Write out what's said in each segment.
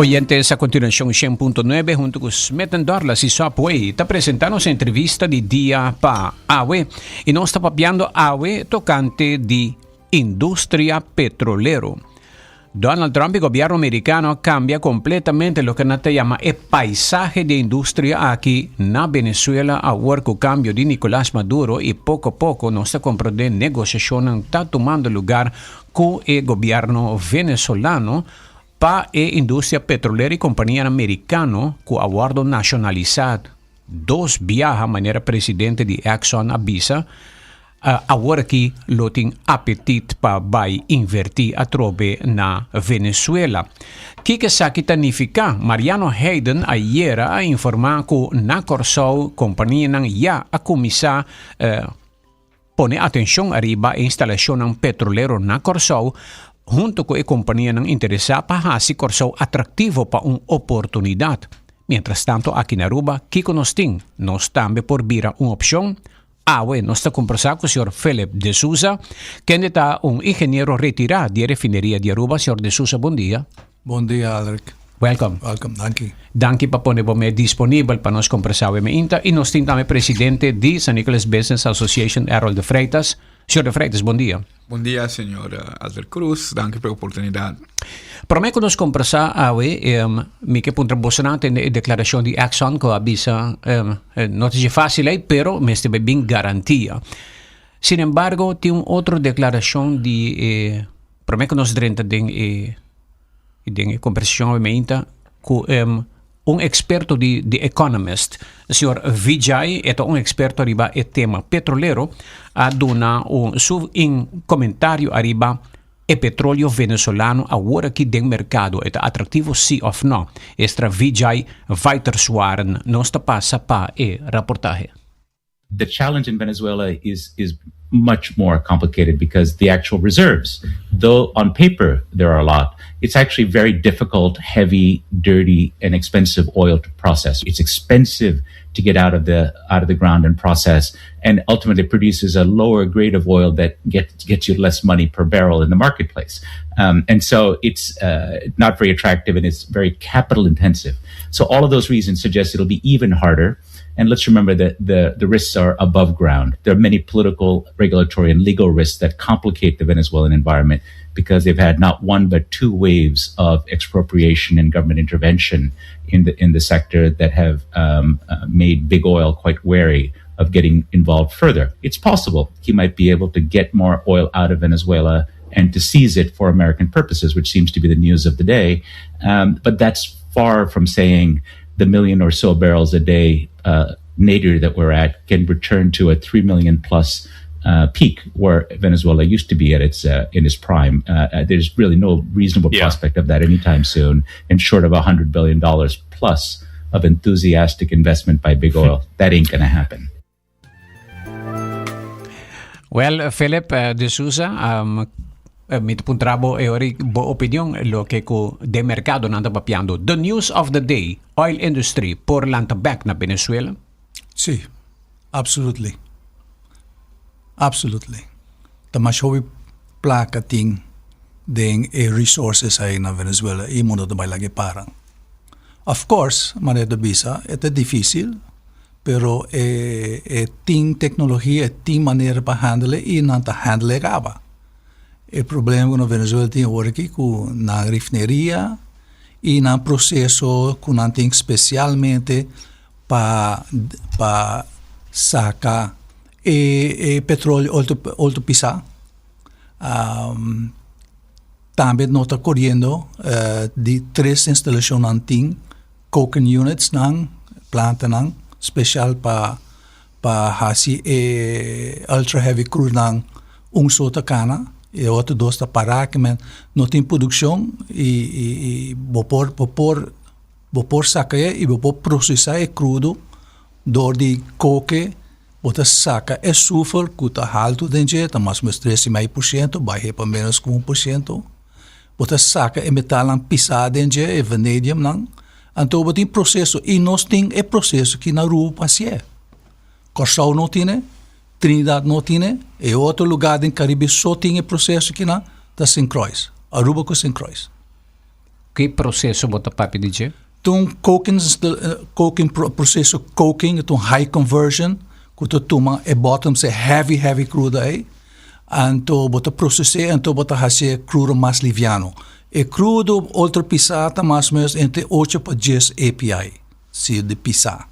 Oyentes, a continuación 100.9 junto con Smetendorla si Subway está presentando su entrevista di dia pa AWE y nos está papiando AWE tocante di industria petrolero. Donald Trump, el gobierno americano, cambia completamente lo que se llama el paisaje de industria aquí en Venezuela a con el cambio de Nicolás Maduro y poco a poco nos está comprando negociación está tomando lugar con el gobierno venezolano para la industria petrolera y compañía americana que aguardo nacionalizar dos viajes a manera presidente de Exxon avisa agora que lo tem apetite para invertir a trobe na Venezuela. Que significa? Mariano Hayden ayer a informar que na Corsou companhia já a começar pone atenção arriba a instalação petrolero na Corsou junto com a companhia interessada para fazer Corsou atrativo para uma oportunidade. Mientras tanto, aqui na Aruba, que nós também por vira uma opção. Nós estamos conversando com o senhor Philip de Souza, que é engenheiro retirado da refineria de Aruba. Senhor de Souza, bom dia. Bom dia, Aldrich. Welcome. Welcome, danke. Danke para ponerme disponível para nós conversar com a e nós temos também presidente de San Nicolas Business Association, Errol de Freitas. Senhor de Freitas, bom dia. Bom dia, senhor Aldrich Croes. Danke pela oportunidade. Para mim, quando nós conversar, me que contribucionante na declaração de Exxon, que avisa, não é fácil, pero me está bem garantia. Sin embargo, tem outra declaração de, para mim, que nós dentro de conversação com experto de Economist, o senhor Vijay, é experto arriba e tema petrolero, a dona comentário arriba e petróleo venezolano agora que tem mercado é atrativo sim ou não. Extra Vijay weiterswaren nos passa para e reportagem. The challenge in Venezuela is much more complicated because the actual reserves, though on paper there are a lot, it's actually very difficult, heavy, dirty, and expensive oil to process. It's expensive to get out of the ground and process, and ultimately produces a lower grade of oil that gets you less money per barrel in the marketplace. And so it's not very attractive, and it's very capital intensive. So all of those reasons suggest it'll be even harder. And let's remember that the risks are above ground. There are many political, regulatory, and legal risks that complicate the Venezuelan environment because they've had not one but two waves of expropriation and government intervention in the sector that have made big oil quite wary of getting involved further. It's possible he might be able to get more oil out of Venezuela and to seize it for American purposes, which seems to be the news of the day. But that's far from saying the million or so barrels a day nadir that we're at can return to a 3 million plus peak where Venezuela used to be at in its prime. There's really no reasonable prospect of that anytime soon, and short of $100 billion plus of enthusiastic investment by big oil, that ain't going to happen. Well, Philip de Souza, mi puntrabo e ori bo opinion lo che co de mercado nanda papiando. The news of the day, oil industry por lanta back na Venezuela? Sí, absolutely. Absolutely. Tamashowi plaka ting ding resources ay na Venezuela y mundo de lagi parang. Of course, manera bisa, ito difícil, pero ting teknolohiya, ting manera pa handle y nanta handle gaba. El problema con Venezuela tiene ahora que con la refinería y en el proceso con anting especialmente para sacar petróleo alto pisa. También no está corriendo de 3 instalaciones anting coking units nang planta nang special para hacer ultra heavy crude nang sota cana. E outro dos está parar que não tem produção e vou sacar e vou processar crudo dor de coque bota saca sulfur que está alto dentro está mais ou menos 13,5% baixa para menos que 1% bota saca metal pisado dentro e vanadium não então tem processo e nós tem processo que na rua passeia Corsau não tem Trinidad não tinha, e outro lugar em Caribe só tinha processo que na da Croes, Aruba com Croes. Que processo bota papi dice? Toen processo coking, toen high conversion, kuto tuma e bottom se heavy crudo aí, anto bota processar, anto bota hacer crudo mais liviano. E crudo outra pisata mais ou menos entre 8 a 10 API, se de pisar.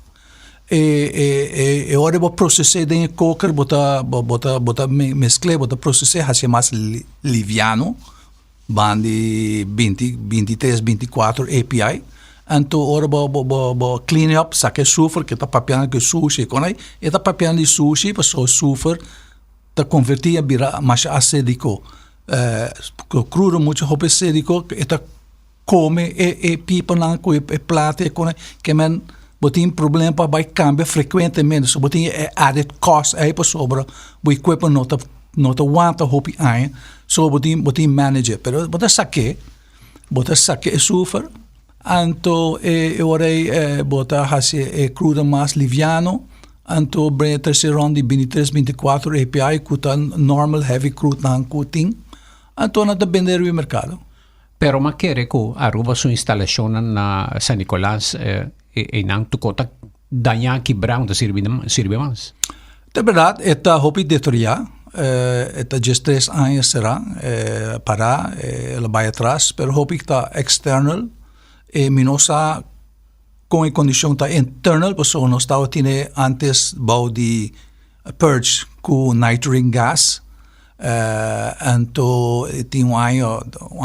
E ora bota processar dentro coker, bota mesclar, bota processar hacer mais liviano, bandi 23, 24 API. Anto ora bo clean up, saque açúcar, que tá papiando que sushi, quando e tá papiando de sushi, passou açúcar, tá convertia vira mais acédico. Crudo muito roupa acédico, e tá come e pipa na com e plata e quando que men botin problema para vai cambia frequentemente, so botin added cost aí para sobra, bo equipa nota aguanta roupa aí, so botin manage, pero bota saque açúcar. Anto ora bota hace crudo mais liviano, anto bre terceiro round de 23, 24 API kuta normal heavy crude na cutting, anto na vender no mercado. Pero ma che reco Aruba su installazione na San Nicolás e nan tukota danha quebrar onde sirve mais. De verdade, esta hopi detoria, esta just 3 anos será para ela vai atrás, pero hopi está external. E minosa com a condição tá internal, porque nós estava tendo antes bau de purge com nitrogen gas, então tinha um ano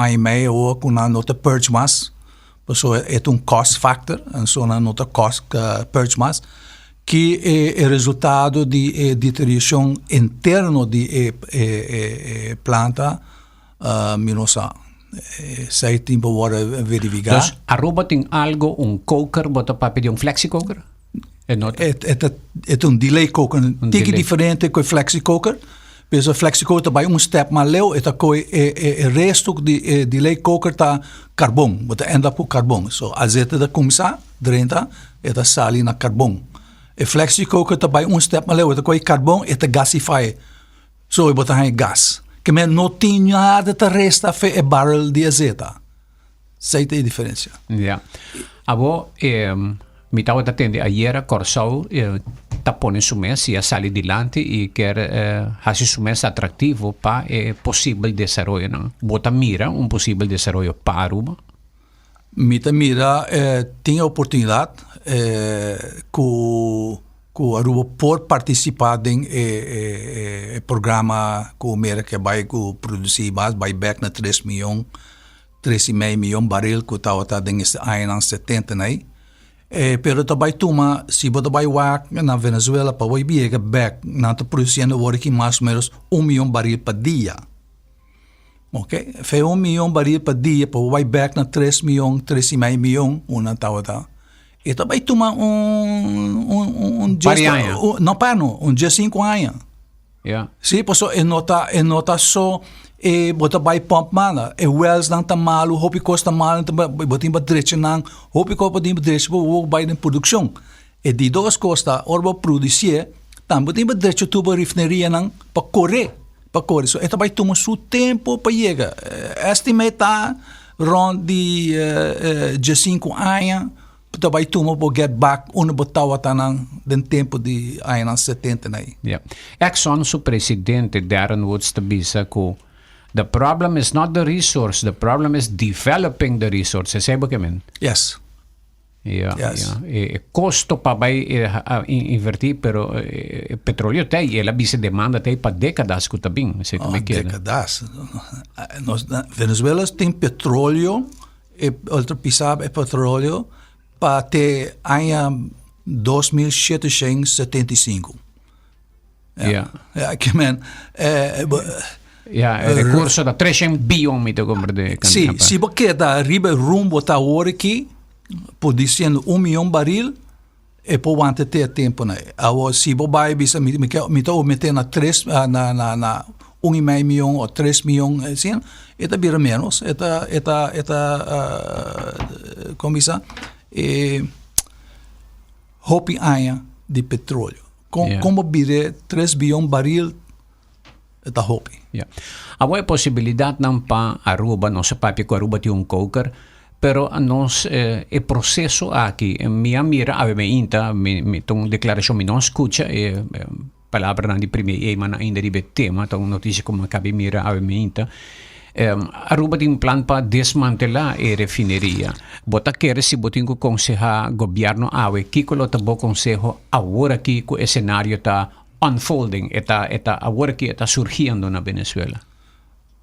e meio ou com a nota purge mais, porque é cost factor, então na nota cost purge mais, que é resultado de deterioração interna de planta minosa. Sei tempo agora verificar. Dus Aruba tem algo, coker, bota papi de flexi coker? É delay coker, tique diferente com flexi coker. Pensa flexi coker vai step mais leu, resto de delay coker tá carvão, bota enda com carvão. So azeta da começar, drenta, sali na carvão. E flexi coker vai step mais leu, carvão, gasify. So bota aí gas. Que men não tinha nada de resta fe barrel de azeta. Sei a diferença. Ja. Abo mi estava atendendo ayer Corsau tá pondo su mês e sali dilante e quer fazer su mês atrativo para possível desaroyo, não? Bota mira possível desaroyo para Aruba? Mira tinha oportunidade com Aruba por participar em programa com o que vai produzir mais, vai back na 3,5 milhões barril que estava em este ano 70, né? Pero também toma, se você vai na Venezuela, para vai vir back, não está produzindo aqui mais ou menos 1 milhão barril por dia. Ok? Foi 1 milhão barril por dia, para vai back na 3 milhões, 3,5 milhões, uma estava. E também toma dia 5 anos. Yeah. Sim, porque é nota só bota vai pump mana, wells não tá malo, hopi costa malo, botin ba direito não, hopi costa botin ba direito bo vai na produção. E de duas costas, orba produzir, tam botin ba direito tuba refineria não para correr. So esta vai tomar seu tempo para chegar. Estimata rond de 5 anos. Também tuma para get back botava tanang den tempo de anos 70 né. Yeah. Exxon su presidente Darren Woods tabisa ko the problem is not the resource, the problem is developing the resource. Sabe que men? Yes. Yeah. Costo para vai invertir, pero petróleo tem, ela bisa demanda tem para décadas que também, sei como é que é. Décadas. Venezuela tem petróleo, outra pisada é petróleo até ano 2775. Que men recurso da 300 bilhões me te comprende. Sim, se você da riba rumbo tá hora aqui, produzindo 1 milhão barril, e por antes ter tempo né. Agora se você vai bisa me tô metendo na 3 na 1,5 milhão ou 3 milhões assim, eta vira menos, eta como isso? Hopi aia de petróleo. Como vire 3 bilhões barril da hopi. Há possibilidade não para Aruba, nossa papi com Aruba tem coker, pero nós o processo aqui minha mira ave me inta me tom declaração me não escuta palavra na de primeira mas ainda de tema então notícia como cabe mira ave me inta Aruba tem plano para desmantelar a refineria. Bota querer se botin que aconselhar governo ave que colota bom conselho agora que o cenário está unfolding, está agora que está surgindo na Venezuela.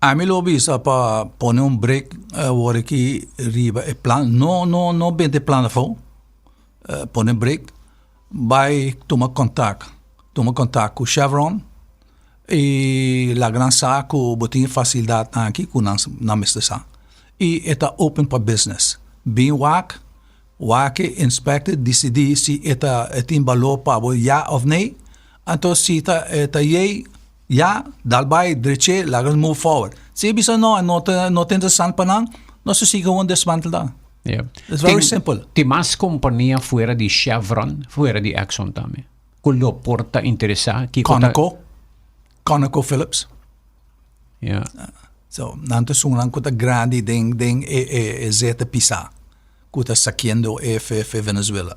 A mim lo bisa para poner break agora que riba é plano não bem de plano for poner break vai tomar contato com Chevron e la gran saco botin facilidade aqui com na mestação e está open para business bem wak inspector decidir se tem valor para ja ou não então se está ja dalbai dreche la gran move forward se bisa não tem interessante para nós se siga um desmantelar. Yeah. It's very simple. Tem mais companhia fora de Chevron, fora de Exxon também. Qual porta interessar que Conoco Phillips. Yeah. So, nanto sunang kuta grande ding zeta pisa. Kuta saquendo FF Venezuela.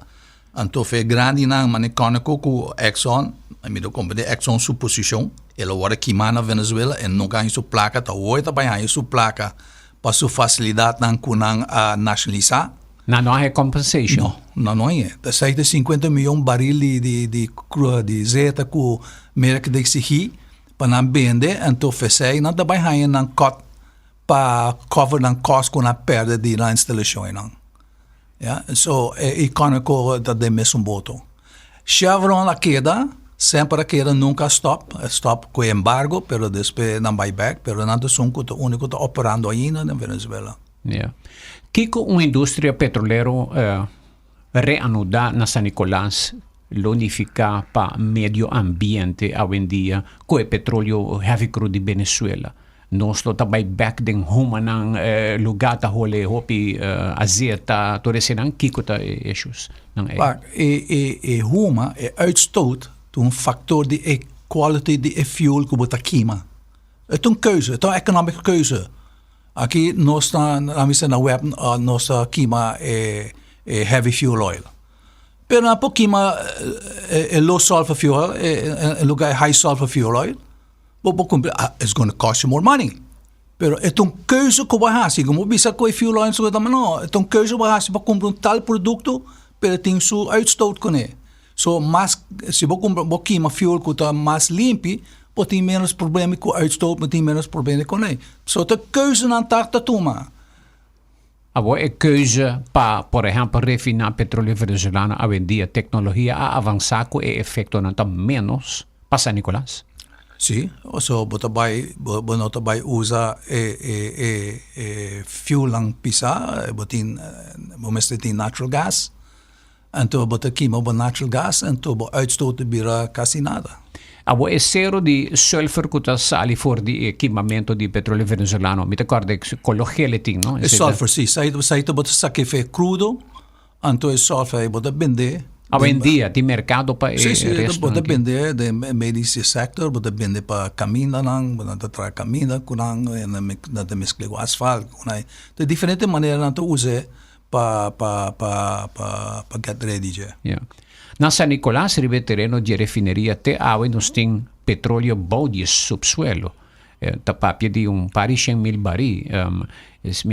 Anto fe grande nang mane Conoco ku Exxon, amido company Exxon su position, ela wara kimana Venezuela en no ganho su placa, ta oita banha su placa para su facilidade nang kunang nacionalizar. Não é compensation. Não é. Da 50 milhões de baril de zeta ku merk de se para não vender, então fez não dá bem não cut para cover não cost com a perda de na instalação não. Yeah, so econômico da de mesmo boto. Chevron la queda, sempre a queda nunca stop com embargo, pero depois não vai back, pero não são o único que operando ainda na Venezuela. Yeah. Kiko uma indústria petrolera reanudar na San Nicolás lonificar para medio ambiente hoje em dia com o petróleo heavy crude de Venezuela. Nós também back den humanan lugar ta hole hopi azeta toresenan kiko ta issues nang huma uitstoot een factor die quality die fuel que bota queima. Het een keuze, het een economische keuze. Aqui nós na web nós queima heavy fuel oil. Pero na po queima low sulfur fuel, lugar high sulfur fuel oil. It's going to cost you more money. Pero é uma keuze que vai fazer. Como bisa com fuel oil, so não. É uma keuze que vai fazer para comprar tal produto, pero tem sua uitstoot com ele. So, mas se você comprar um fuel que está mais limpo, você tem menos problema com uitstoot, você tem menos problema com ele. So, é keuze na tarta toma. Agora é keuze para, por exemplo, refinar petróleo venezuelano hoje em dia, tecnologia a avançar com o efeito não está menos para San Nicolás. Sim, so bota bai usa fuel lang pisa, botin bomestetin natural gas. Então bota queima bo natural gas, então bo uitstoot bira quase nada. Agora é zero de sulfur que está sali for de equipamento de petróleo venezuelano. Me recorda que cologeletin, não? É sulfur, sim. Saída bota saque crudo, então é sulfur bota vender. Hoje em dia, tem mercado para sim, pode vender do medical sector, pode vender para caminho, pode trazer caminho, pode mesclar com asfalto, de diferentes maneiras não usa para get ready já. Yeah. Na San Nicolás, ribe terreno de refineria, te hoje nós tem petróleo bom de subsuelo. Tapapia de par de 100,000 baril,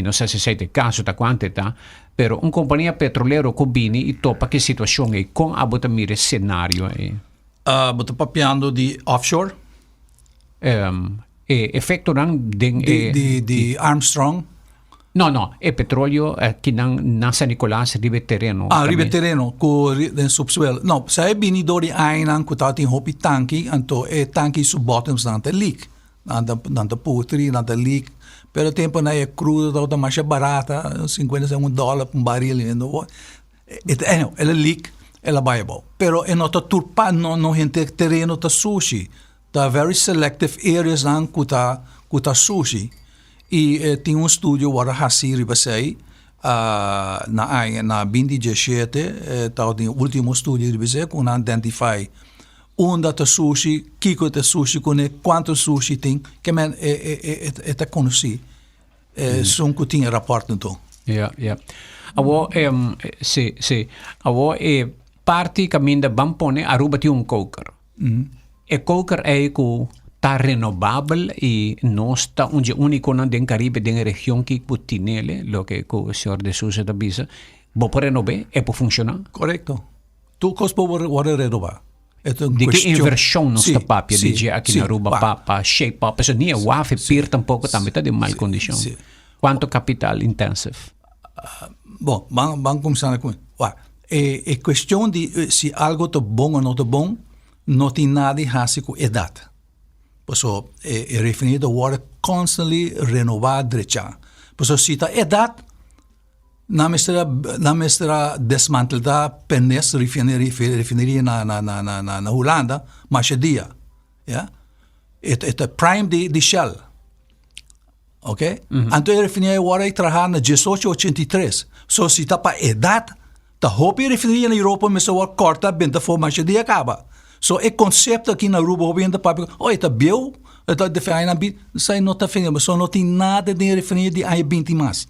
não sei se é caso, tá quanto tá, pero companhia petrolero combine e topa que situação é com a bota mire cenário é. Bota papiando de offshore. Efeito não de Armstrong. Não, é petróleo que na San Nicolás ribe terreno. Ribe terreno com subsuelo. Não, se é binidor de ainan que tá tem hopi tanque, então é tanque sub bottoms não tem leak. Nanta putri, nanta leak. Pero tempo na é crudo, tá mais barata, $50 por baril. Ela leak, ela vai bom. Pero é nota turpa, não gente terreno tá sushi. Tá very selective areas nan kuta sushi. E tem estúdio wara hasi ribasei na 2017, tá o último estúdio ribasei com identify onde tá sushi, kiko tá sushi, quanto sushi tem, que man é conheci. São que tinha rapport então. Yeah, yeah. Awo si awo parti caminda bampone Aruba ti un koker. E koker è ku ta renovable e nosta unge unico na den Caribe den región ki putinele lo que ku signor de Souza da bisa. Bo por renovar e può funzionare. Correcto. Tu cospo vuole renovar. Di che inversione non sta papia di aqui na Aruba pa shape up. So nie wafe pir tampoco tamita di mal condition. Sì. Quanto capital intensive? Bom, vamos começar com é questão de se algo tá bom ou não tá bom, não tem nada errado com idade. Por isso, é referido a water constantly renovar direita. Por isso, se tá idade, na mestra desmantelada penes refineria na Holanda, mas é dia, ja? É prime de Shell. Ok? Então a refineria agora trabalha na 1883. So se está para idade, tá roupa a refineria na Europa, mas só corta bem da forma que dia acaba. So o conceito aqui na Aruba, o bem da papel, tá bem, tá de feira na bit, sai não tá feira, mas só não tem nada de refineria de aí 20 mais.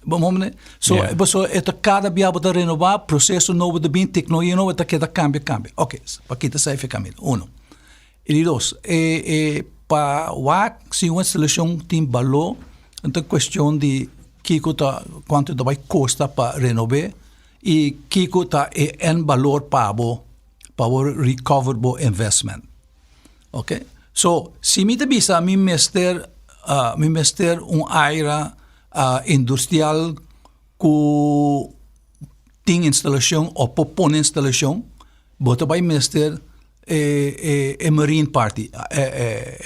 Vamos né? So cada dia para renovar, processo novo de bem, tecnologia nova, tá que cambia. Ok, para que tá sai fica caminho. 1. E 2, para se uma instalação tem valor, então questão de quanto vai custar para renovar e que é valor para recover o investment. Ok? So, se me bisa me mester área industrial que tem instalação ou propõe instalação, bota vai mester marine party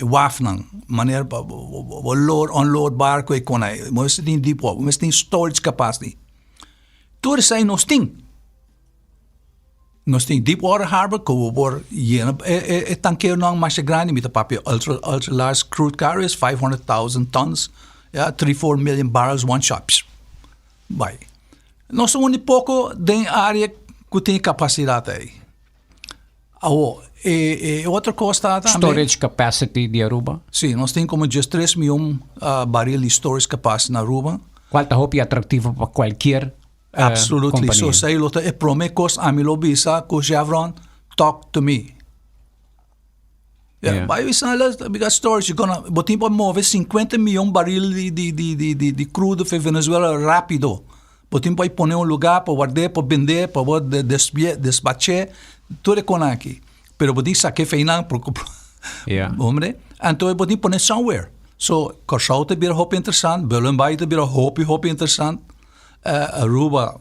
wafnang maneira para onload barco e com aí mas tem deep water mas tem storage capacity tudo isso aí nós tem deep water harbor que o bor tanqueiro não mais grande mita papel ultra large crude carriers 500,000 tons 3-4 million barrels one shops vai nós somos um pouco de área que tem capacidade aí. Outra coisa também. Storage capacity de Aruba? Sim, nós temos como 3 milhões barris de storage capacity na Aruba. Qual é a atrativo para qualquer Absolutely. companhia? So, say, promekos amilo bisa ko Chevron, talk to me. Vai usar because storage, botin para mover 50 milhões barris de crudo para Venezuela rápido. Botin para pôr lugar para guardar, para vender, para despachar, tudo com aqui. Pero botin saque feinan por hombre. Então botin pôr somewhere. So, Korsau te bira hop interessant, Belenbay te bira hop interessant, Aruba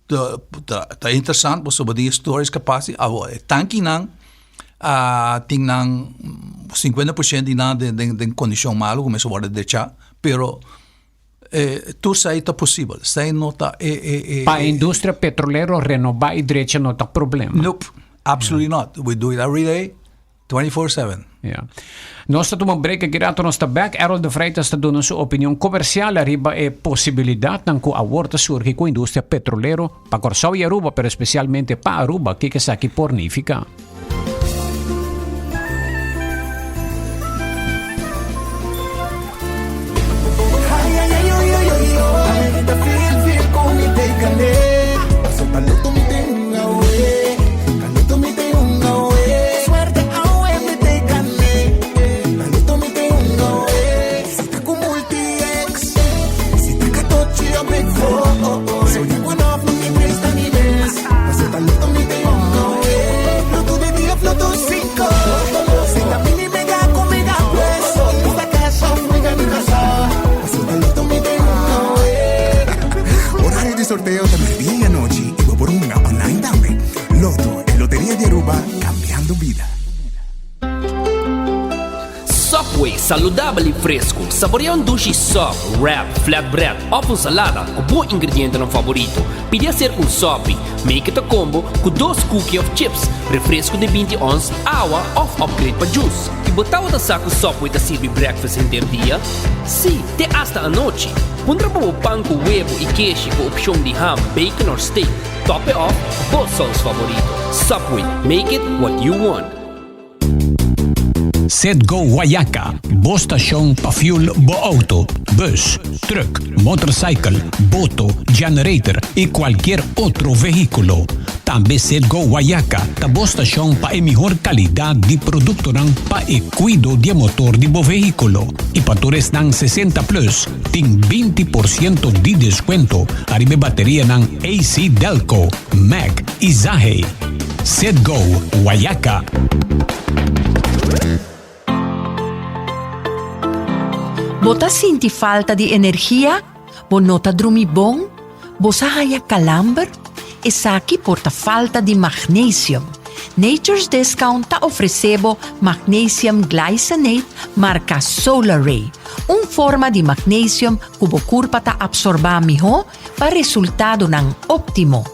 te interessant, so botin storage capacity. Tanki nang ting nang 50% di nang den condition malo, come so guarda de cha, pero tu sai tá possível, sai nota para a indústria petrolero renovar e direita não tá problema. Nope, absolutely not. We do it every day, 24/7. Yeah. Nós estamos break aqui rato nós está back. Errol de Freitas está dando sua opinião comercial arriba e possibilidade não que a volta surge com a indústria petrolero para Souza y Errol, pero especialmente para Aruba que está aqui pornífica. Sorteo de medianoche y voy por un online dame. Loto, en Lotería de Aruba, cambiando vida. Subway, saudável e fresco. Saboreia sushi sub, wrap, flatbread ou salada com bom ingrediente no favorito. Pide a ser um sub, make it a combo com 2 cookies of chips, refresco de 20 ons, água ou upgrade para juice. E botar o saco Subway da servir breakfast inteiro dia? Sim, até hasta a noite. Pondrá para o pão com huevo e queijo com opção de ham, bacon ou steak. Top it off, both sauce favorito. Subway, make it what you want. Sedgo Guayaca, bostação pa fuel bo auto, bus, truck, motorcycle, boto, generator e qualquer outro veículo. Também Sedgo Guayaca, ta bostação pa melhor qualidade de produto pa e cuido de motor de bo veículo. E para todos nang 60 plus, tem 20% de desconto. Arriba bateria nang AC Delco, Mac e Zahe. Sedgo Guayaca. Bota sinti falta de energia? Bonota drumi bom? Bosa haya calamber? Esaki porta falta de magnesium. Nature's Discount ta oferecebo magnesium glycinate marca Solar Ray. Forma de magnesium cubo curpa ta absorba miho pa resultado ng optimo.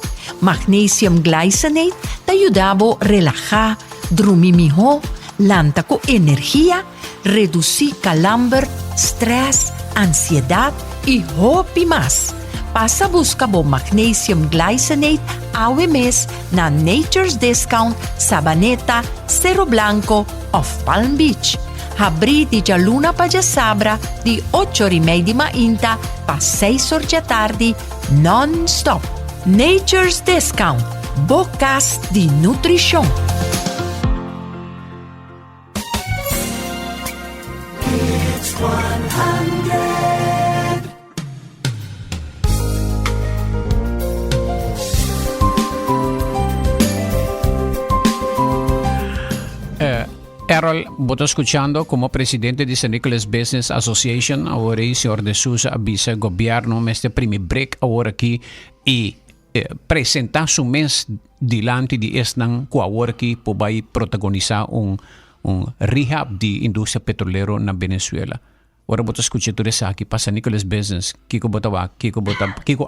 Magnesium glycinate ta ayudabo relajar, drumi miho, lanta ko energia, reduci calamber, stress, ansiedad y hopi mas. Pasa busca bo magnesium glycinate awe mes na Nature's Discount Sabaneta, Cerro Blanco of Palm Beach. Abri di Luna pa Sabra di 8:30 di mainta pa 6 da tardi non-stop. Nature's Discount, bocas di nutrición. It's 100. Errol, voto escuchando como presidente de St. Nicholas Business Association, ahora el señor de Souza avisa el gobierno este primer break ahora aquí y presenta su mes delante de esnan que ahora aquí puede protagonizar un rehab de industria petrolera en Venezuela. Ahora voto escuchar todo eso aquí para St. Nicholas Business, Kiko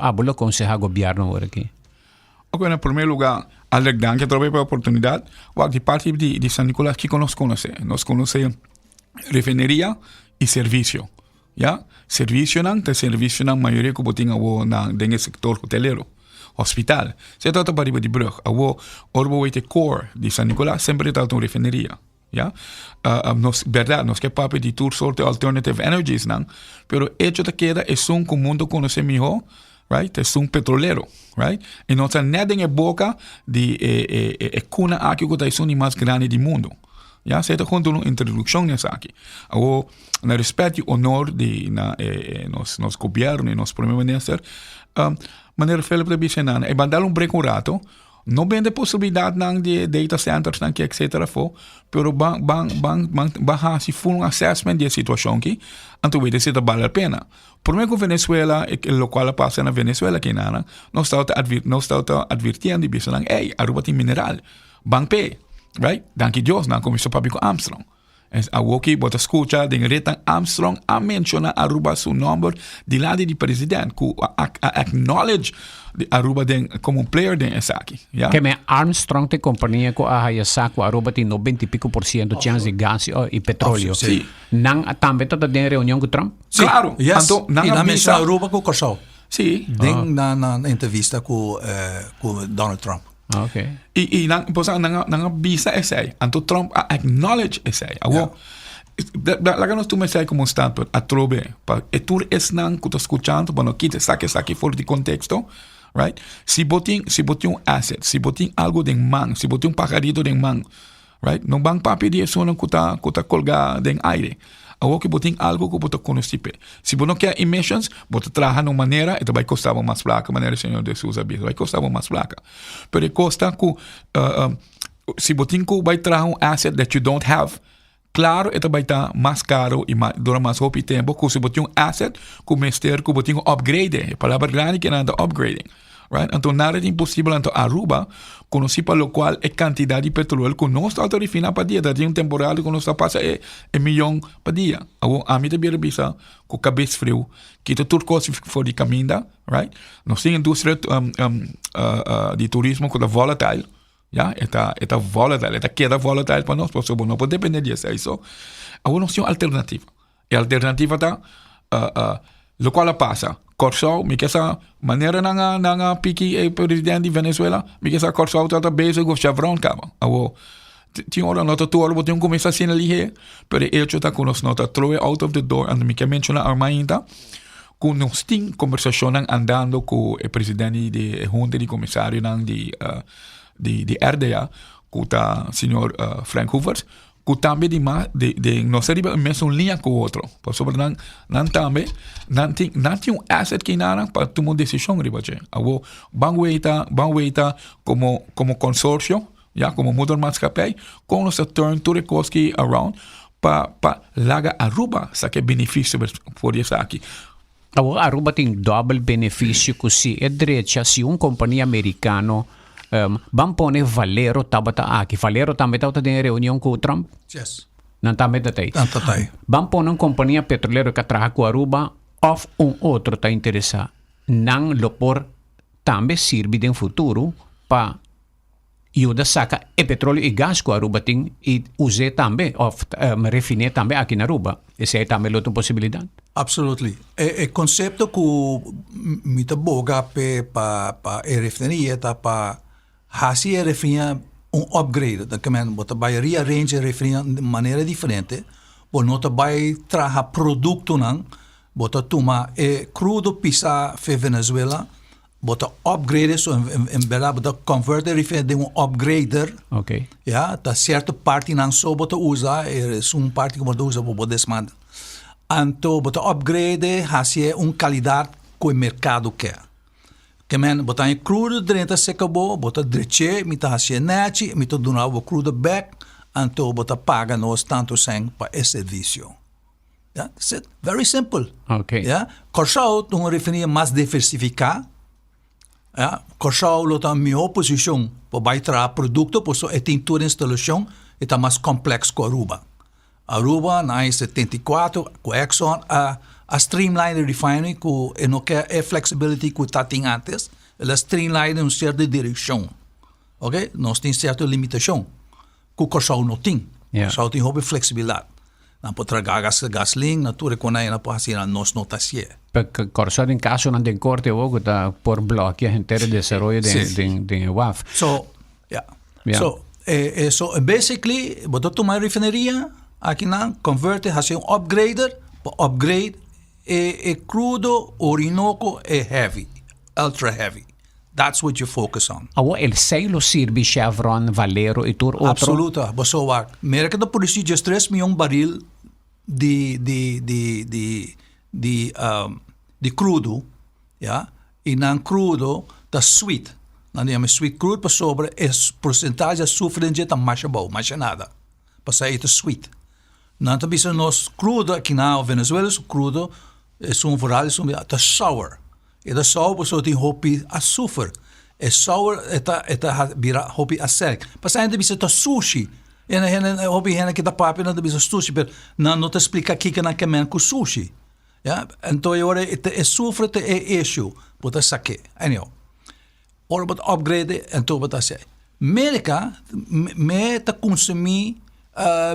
hablo conseja gobierno ahora aquí. Ok, en primer lugar, Aldrich, danke por la oportunidad. De parte de San Nicolás, ¿qué nos conoce? Nos conoce refinería y servicio. ¿Ya? Servicio na mayoría que tiene en el sector hotelero, hospital. Se trata para de brug. Orbo de core de San Nicolás siempre trata una refinería. ¿Ya? Verdad, nos que papi de tour sorte alternative energies, pero hecho te queda es un mundo conoce mejor. Right? Es un petrolero, right? Y no está nada en la boca de cuna aquí que es una más grande del mundo. Ya, se está junto una introducción en aquí. Ahora, en respeto y honor de nos gobierno y nos primer ministro, manera Felipe de Bicenana, y mandar un break un rato, no vende posibilidad de data centers, etc. Pero van si full un assessment de situación aquí, entonces se vale la pena. Por ejemplo, Venezuela, lo cual pasa en Venezuela, que nada, no está advirtiendo y diciendo, hey, Aruba tiene mineral, van pe, right? Danke Dios, como hizo papi con Armstrong. Es algo que vos escucha de Retan Armstrong a mencionar Aruba su nombre de lado del presidente, que acknowledge de Aruba como un player de esa aquí. ¿Ya? Que me Armstrong te compañía que a saco Aruba tiene 90 y pico % chance de gas y petróleo. Sí. Nang también está en reunión con Trump. Sí. Claro. Yes. Anto, E na mesa Aruba com Corsal. Sí. Na entrevista com Donald Trump. Okay. Y nang visa ese, anto Trump acknowledge ese. Awo, la que nos tú me sei como stato a trobe, pa e tur es nan que escuchando, bueno, quite saque fuera de contexto, right? Si botin un asset, si botin algo de man, si botin un pajarito de man, right? No van papi de eso no kuta colga de aire. Awo que botin algo que bota conocipe. Si vos no quer emissions, bota trabaja de maneira, e vai costar mais placa, maneira senhor de Souza Bicho, vai costar mais placa. Pero costa que si botin que vai trabalhar um asset that you don't have, claro, это vai estar mais caro e dura mais rápido tempo, que se botin um asset, que mestre que botin um upgrade, a palavra grande que nada upgrading. Right? Então, nada é impossível. Então, Aruba, conheci para o qual é quantidade de petróleo que não está refinando para dia. Tem temporada que não está passando milhão para dia. A mim também revisa com cabeça frio, que tudo coisa for de caminho, right? Nós temos indústria de turismo que é volatile, yeah? Está volatile, está queda volatile para nós, porque não pode depender disso. Isso. Agora, nós temos alternativa. E a alternativa está, o qual passa. Corsal, me essa maneira na pique presidente de Venezuela, me essa Corsal está basic com Chevron cava. tinha hora nota tu hora botem começa assim ali, pero ele está com nós nota throw it out of the door, and me que menciona armainta, com nós tem conversação andando com o presidente de junta de comissário de RDA, com o senhor Frank Hoovers, com também de nós arriba mesmo linha com o outro, por sobre não também não tem asset que nada para tomar decisão riba che, abo bangueita como consórcio, já como motormaatskappij, com nossa turn to recoski around pa laga Aruba, saque benefício por isso aqui. A Aruba tem double benefício que se é direita se companhia americano vão pôr Valero tabata aqui. Valero também está em reunião com o Trump? Yes. Não também está aí. Vão pôr uma companhia petrolero que trabalha com Aruba ou outro está interessado. Não lo por também serve no futuro para ajuda saca e petróleo e gás com Aruba tem e usar também, ou refinar também aqui na Aruba. Essa é também outra possibilidade. Absolutely. O conceito que me boga para refineria tá para fazer refineria upgrade, da que man bota vai rearrange refineria de maneira diferente, ou não vai trazer produto não, bota toma crudo pisa fe Venezuela, bota upgrade so em bela bota converter refineria de upgrader. Okay. Ja, tá certa parte não só bota usa, parte que bota usa para desmanda. Então, bota upgrade, hacia qualidade que o mercado quer. Que men, bota em crudo, dentro se acabou, bota dreche, mita hacia net, mita donar o crudo back, então bota paga nós tanto sem para esse serviço. Yeah, that's it. Very simple. Okay. Yeah, Corsau, uma refineria mais diversificada. Yeah, Corsau, lota melhor posição para baixar produto, por isso tem toda a instalação, está mais complexo que a Aruba. Aruba, na 74, com Exxon, a streamline refinery, com não quer flexibility que está tem antes, ela streamline em uma certa direção. Ok? Nós temos certa limitação. Que o Corsau não tem. O Corsau tem hobby flexibilidade. Não pode tragar gasolina, natura, quando não pode ser, nós não está assim. Porque Corsau, em caso, não tem corte, ou está por bloqueio inteiro de desaroyo de WAF. So, so basically, você toma a refineria, aqui não, converte, hace upgrader, upgrade, crudo, Orinoco, heavy, ultra heavy. That's what you focus on. El selo sirve Chevron, Valero e tur outro? Absoluta. Bosoak. Mereka da produzir just 3 milhões baril de crudo, ja? E nan crudo da sweet. Nan die sweet crude pa sobre es porcentagem açúcar em jeta mais bom, mais nada. Pa sair to sweet. Nan também se nos crudo aqui na Venezuela, o crudo é varal, é sour. E da sour so tem hopi açúcar. E sour eta vira hopi acélico. Passa ainda bisa to sushi. E hopi hena que da papi não bisa sushi, pero não te explica aqui que não quer com sushi. Ja, então agora é açúcar é issue, bota saque. Anyhow. Ora bota upgrade, então bota se. América me ta consumir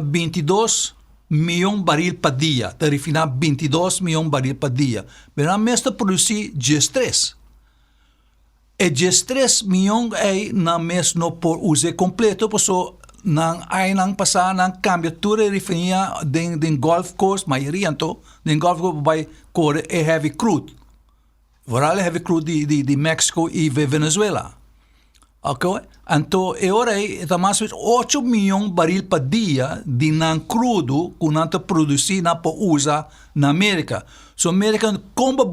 22 milhões baril por dia, te refinar 22 milhões baril por dia. Mas a mesma produzir G3. E G3 milhões é na mesma por uso completo, por isso não há não passar não cambia tudo e refinia den Gulf Coast, maioria então, den Gulf Coast vai correr é heavy crude. Varal heavy crude de México e Venezuela. Ok? Então, agora está mais ou menos 8 milhões baril por dia de não crudo que não está produzido na para usar na América. So, América, como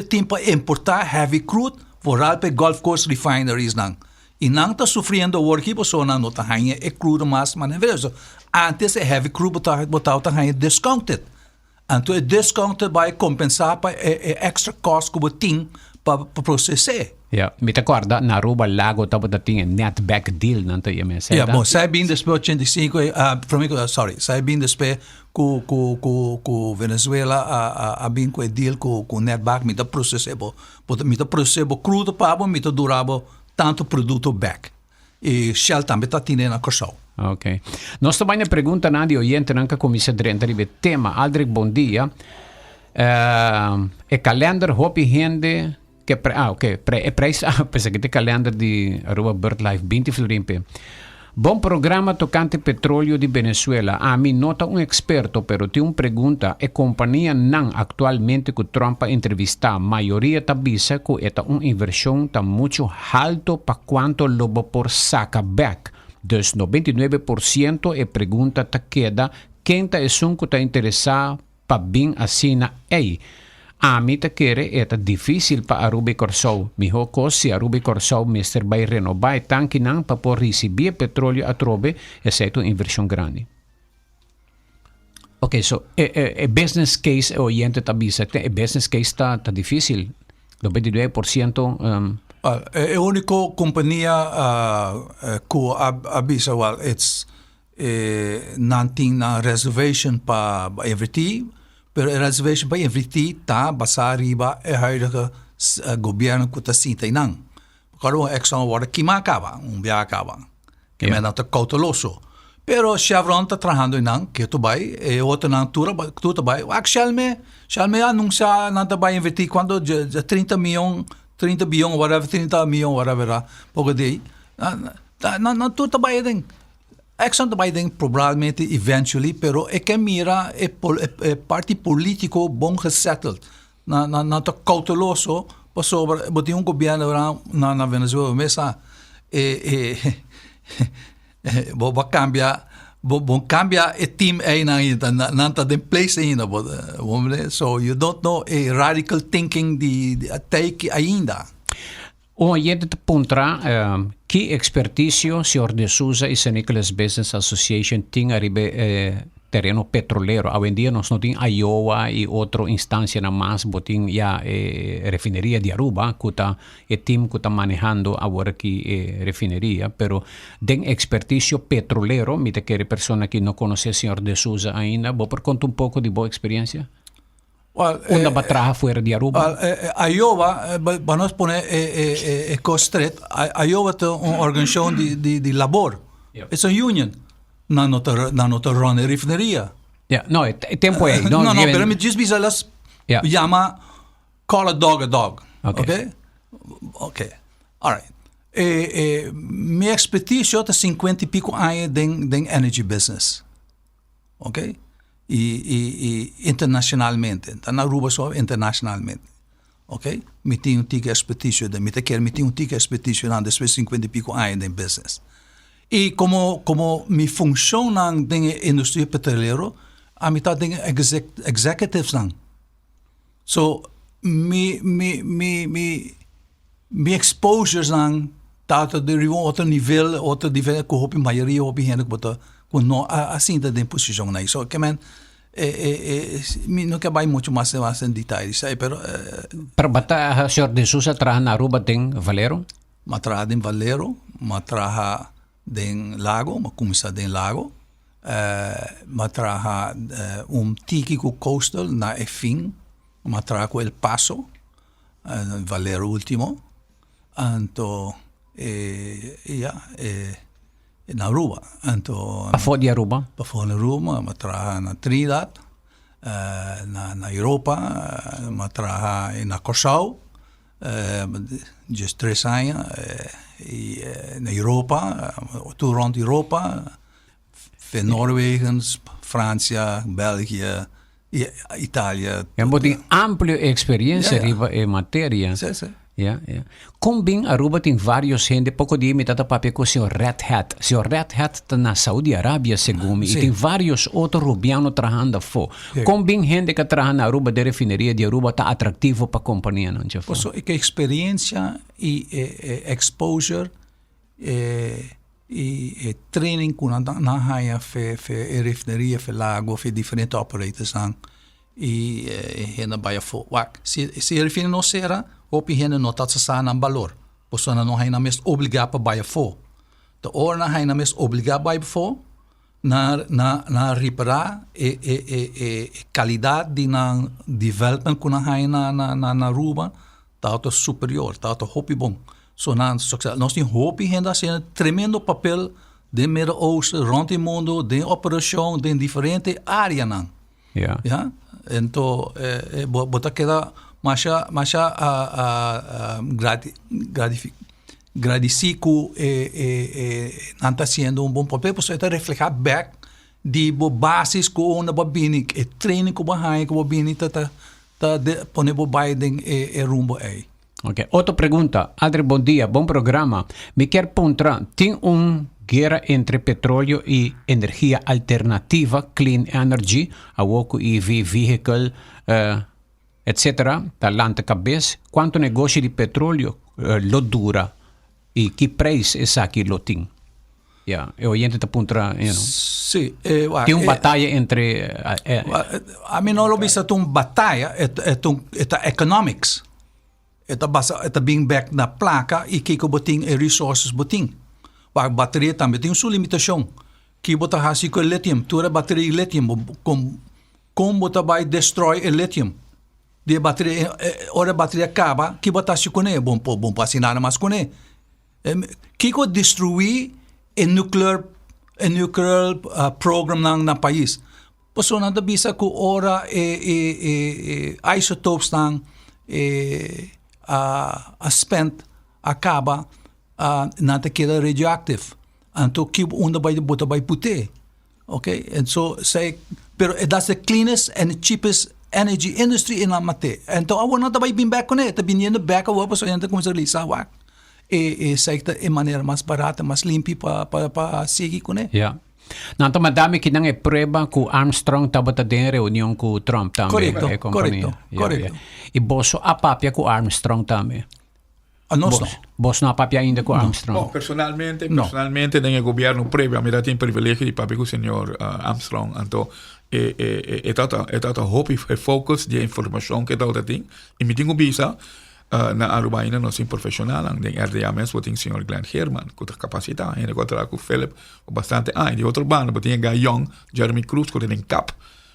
tem para importar heavy crude, varal para Gulf Coast refineries não. E não está sofrendo o work, por isso não está ganhando é crudo mais maneiro. Antes, é heavy crude está ganhando discounted. Então, o discounted vai compensar para extra cost que você tem para processar. Ja, me te acorda, na Aruba lago tava da tinha net back deal nanto IMS. Ja, bom, sai bem despe 85, sai bem despe com Venezuela a bem com deal com net back me tá processebo crudo para me tá durabo tanto produto back. E Shell também tá tendo na Corsau. Ok. Nós também na pergunta na de oyente nanka comissa drenta ribe tema Aldrich bom dia. Calendar hopi hende que pensei que tem calendar de Aruba BirdLife 20 florimpe. Bom programa tocante petróleo de Venezuela. A mim nota um experto, pero tem uma pergunta. A companhia não atualmente que Trump entrevistar, a maioria tá bisa que é uma inversão tá muito alto para quanto lobo por saca back. Dus 99% é pergunta tá queda. Quem tá é que tá interessado para bem assina aí. A mim te quer é difícil para Aruba e Croes. Miho ko se Aruba e Croes Mr. Bay renovar tanque não para por receber petróleo a trobe, exceto inversão grande. Ok, so business case oriente tabisa, business case tá difícil. 92% É a única companhia que avisa, it's nanting na reservation para everything. Pero a reservation para everything tá basa riba é huidige governo que tá sinta não. Quando a Exxon agora que acaba, bia acaba. Que me não tá cauteloso. Pero Chevron tá trabalhando não, que tu vai, e outro não tu vai. Actualmente anuncia não tá vai investir quando 30 bilhão, whatever, 30 milhão, whatever, pouco daí. Não tu tá vai den. Exxon vai den provavelmente eventually, pero é que mira é parte político bom resettled. Na tá cauteloso, passou botar governo na Venezuela, mesa vou cambiar o team aí não tá em place ainda, so you don't know a radical thinking de take ainda. O gente te pontra que expertise o senhor de Souza y Nicholas Business Association tem arriba terreno petrolero. Hoy en día nós não tem Iowa e outra instância na mais, botin ya refineria de Aruba, que tá team que tá manejando agora que refineria, pero den expertise petrolero, me te quer persona que não conhece o senhor de Souza ainda, vou por conta um pouco de boa experiência. Onde vai trabalhar fora de Aruba? Iowa, vamos poner Costret, Iowa é uma organização de labor. É uma union. Não nota run refineria. No, é tempo aí. No, pero me diz bisalas, llama call a dog. Okay. All right. Minha expertise é 50 e pico anos em energy business. Ok? E internacionalmente, tá na Aruba só internacionalmente, ok? Me tenho expertise, me tenho expertise na desde 50 e pico anos em business. E como me funciona na indústria petrolera, a mitad tem executives não. So me exposures não tá de outro nível, que hope maioria hope gente que não assim da posição aí. So que man não quer vai muito mais em detalhes, pero para bater senhor de Souza trabalha na Aruba tem Valero? Trabalha em Valero, trabalha em Lago, começa em Lago, trabalha típico coastal na Efin, trabalha com El Paso, Valero último, então na Aruba. Para fora de Aruba? Para fora de Aruba, trabalha na Trinidad, na Europa, trabalha na Corsau, just 3 anos, e na Europa, tudo rond Europa, Noruega, França, Bélgica, Itália. É uma ampla experiência em matéria. Sim. Como bem Aruba tem vários gente, pouco de metade papel com o senhor Red Hat. O senhor Red Hat está na Saudi Arábia, segundo e tem vários outros rubianos trabalhando fora. Como bem gente que trabalha na Aruba, de refineria de Aruba, está atrativo para a companhia, não é? So, que experiência e exposure e training com na raia refineria, lago, diferentes operators e ainda vai fora. Se a refineria não será, opi hene no dat sa ng valor. Poso na no hay na mes obliga pa baya fo. To or na hay na mes obliga baya fo na ripara kalidad din ng development ko na hay na Aruba tato superior, tato hopi bom. So na nós tem hopi henda sen tremendo papel de Midden-Oosten, rond el mundo, de operação, de diferente área nan. Ja. Então, bota queda mais Agradecido não está sendo bom papel, porque está reflejar back de bases que uma babini, treino que bahai que babini tá pone Biden rumbo aí. Ok. Outra pergunta. Aldrich, bom dia, bom programa. Me quer perguntar, tem guerra entre petróleo e energia alternativa, clean energy, a woku EV vehicle, etc. Talante cabeça. Quanto negócio de petróleo lo dura e que preço é aqui lo tem? Yeah, eu ia tentar perguntar, Sim. tem uma batalha entre... a mim não lo bisa uma batalha, é economics. Está bem back na placa e que botin resources botin. A bateria também tem sua limitação. Que bota hasi com lithium, tura bateria lithium, como bota vai destroy o lithium. De bateria, ora bateria acaba, que bota se com bom pasinar mais com que co destruir o nuclear program na país. Paso na da bisa ko ora isotopes nang spent acaba nata queda radioactive. Anto que onda vai bota vai pute. Okay? And so say pero that's the cleanest and cheapest energy industry in la mate. Então a não vai bem back com ele, tá vindo back a paso ainda como se lisa wa. Sei que é maneira mais barata, mais limpa para seguir com ele. Yeah. Nanto madami kinang preba ku Armstrong tabata din reunião ku Trump também. Correcto. E boso apapia ku Armstrong também. Boso não apapia ainda ku Armstrong. No, personalmente nel governo previo a me dati in privilegio di papi ku signor Armstrong. Anto è tata hopi e focus di informação que tata ting. E mi tingo bisa na Aruba ina no sin profesional ang den RDMS boting signor Glenn Herman com capacità e negócio com Philip bastante de outro bando boting Young Jeremy Croes com den cap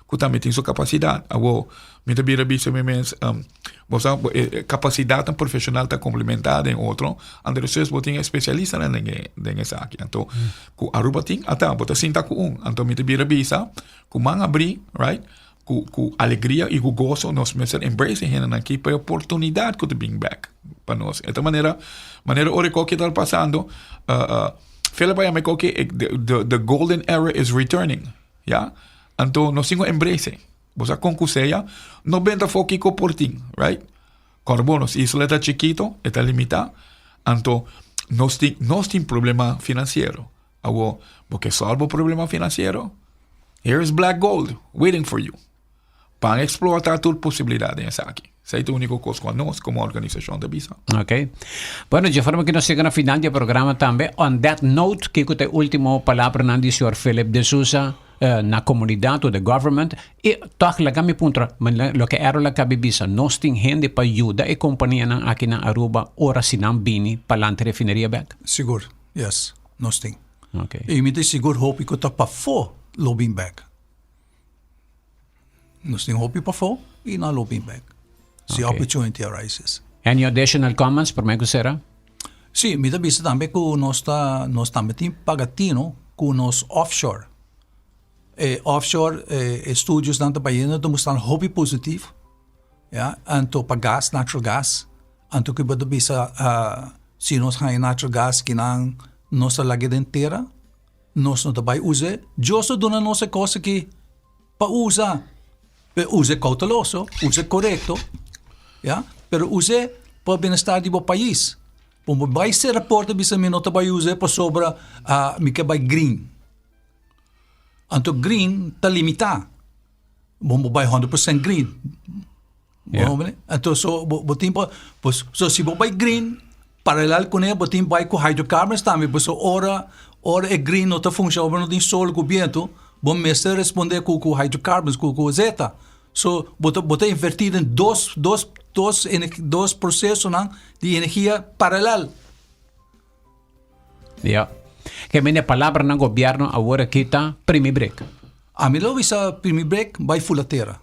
com também tem sua capacidade avo me tabira bisa memens bosa capacidade profissional tá complementada em outro andere vocês boting especialista na den essa aqui então com Aruba ting ata bota sinta com então me tabira bisa com manga abrir right com alegria e com gozo nós mesmos embracem aqui para a oportunidade que bring back para nós. Esta maneira ora que está passando, Felipe me que the golden era is returning, yeah? Então nós temos embrace. Você concurseia, 90 foco por ti, right? Carbono, isla está chiquito, está limitado, então nós tem problema financeiro. Agora, porque salva o problema financeiro, here is black gold waiting for you. Para explorar todas as possibilidades aqui. Essa é a única coisa com nós, como organização da Bisa. Ok. Bueno, de forma que nós chegamos ao final do programa também. On that note, que é a última palavra do Sr. Philip de Souza na comunidade ou da government. E toque lá me puntra, lo que era lá que Bisa, nós temos gente para ajudar e companhia aqui na Aruba, ora se não bini para a refineria back? Seguro, yes, nós temos. Ok. E me diz seguro, hope que está para fora, lobbying back. Nós temos hope para fora e não lobbying back. Se a opportunity arises. Any additional comments por me que será? Sim, me diz também que nós também temos pagatino com nós offshore. Offshore estúdios dentro do país não mostram hobby positivo. Yeah? Anto para gas, natural gas. Anto que pode bisa se nós temos natural gas que não nossa lagada inteira, nós não vai usar. Justo dona nossa coisa que para usar. Use cauteloso, use correto, yeah? Pero use para o bem-estar do país. Como vai ser reporte, bisa me nota vai usar para sobra me que vai green. Anto green está limitado. Como vai 100% green. Yeah. Então so botim so se vai green paralelo com ele botim vai com hydrocarbons também, porque ora é green não está funcionando, não tem sol com vento. Bom mestre responder com hydrocarbons, com zeta. So, bota invertido em dois processos de energia paralelo. Yeah. Que a palavra no governo agora que está primi break. A mim lo visa primi break vai fulatera.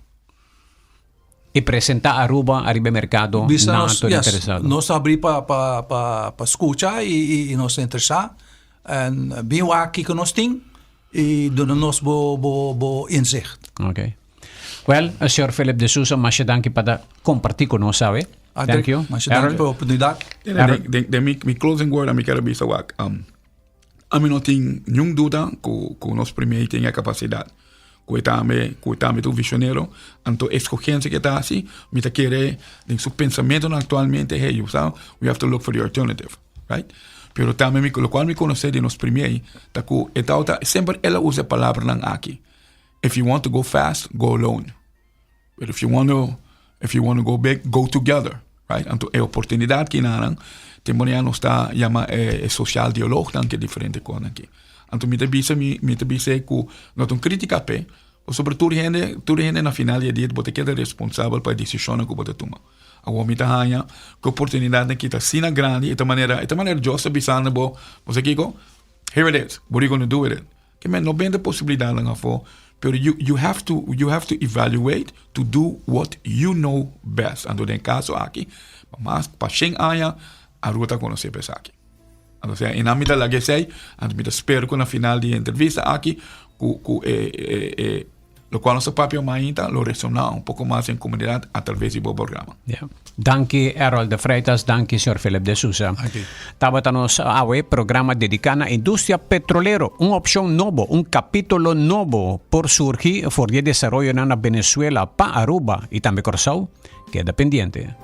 E apresentar Aruba arriba mercado visa não estou interessado. Nós abrir para escutar e nós interessar. E bem aqui que nós temos. E nós bo inzicht. Ok. Well, Sr. Philip de Souza, mas danke para compartilhar com nós, sabe? Thank you. Mas dank voor de opportunidad. Mi closing word, mi quero bisa wak. A mi no ting nyung duda ku nos primeiro tem a capacidade. Cuitame tu visionario, anto escogencia que está así, mi te quiere, en su pensamiento actualmente, hey, you know, we have to look for the alternative, right? Pero también lo cual me conoce de nos primeros, siempre ella usa palabra lang aquí. If you want to go fast, go alone. But if you want to go big, go together, right? Anto a oportunidad que naran, temporia no está llama social diálogo tan que diferente con aquí. Anto mi te bise ku not un crítica pe, o sobre tu gente na final dia bote que é responsável para decisão que bote toma. Agora mi te hanya que oportunidade que tá sina grande, esta maneira justa bisando bo, você kiko, here it is. What are you going to do with it? Que men no bem de possibilidade lang afo, pero you have to evaluate to do what you know best. Anto den caso aqui, mas pa shen aya a ruta conocer pesa aqui. O sea, en ámbito la que sei, ámbito espero que na final de entrevista aqui, lo cual nosso papel mainta lo resonar un poco más en comunidad a través del programa. Yeah. Danke Errol de Freitas, danke Sr. Philip de Souza. Tabata nos awe programa dedicado a industria petrolero, una opción nuevo, un capítulo nuevo por surgir por el desarrollo en Venezuela, pa Aruba y también Croes, queda pendiente.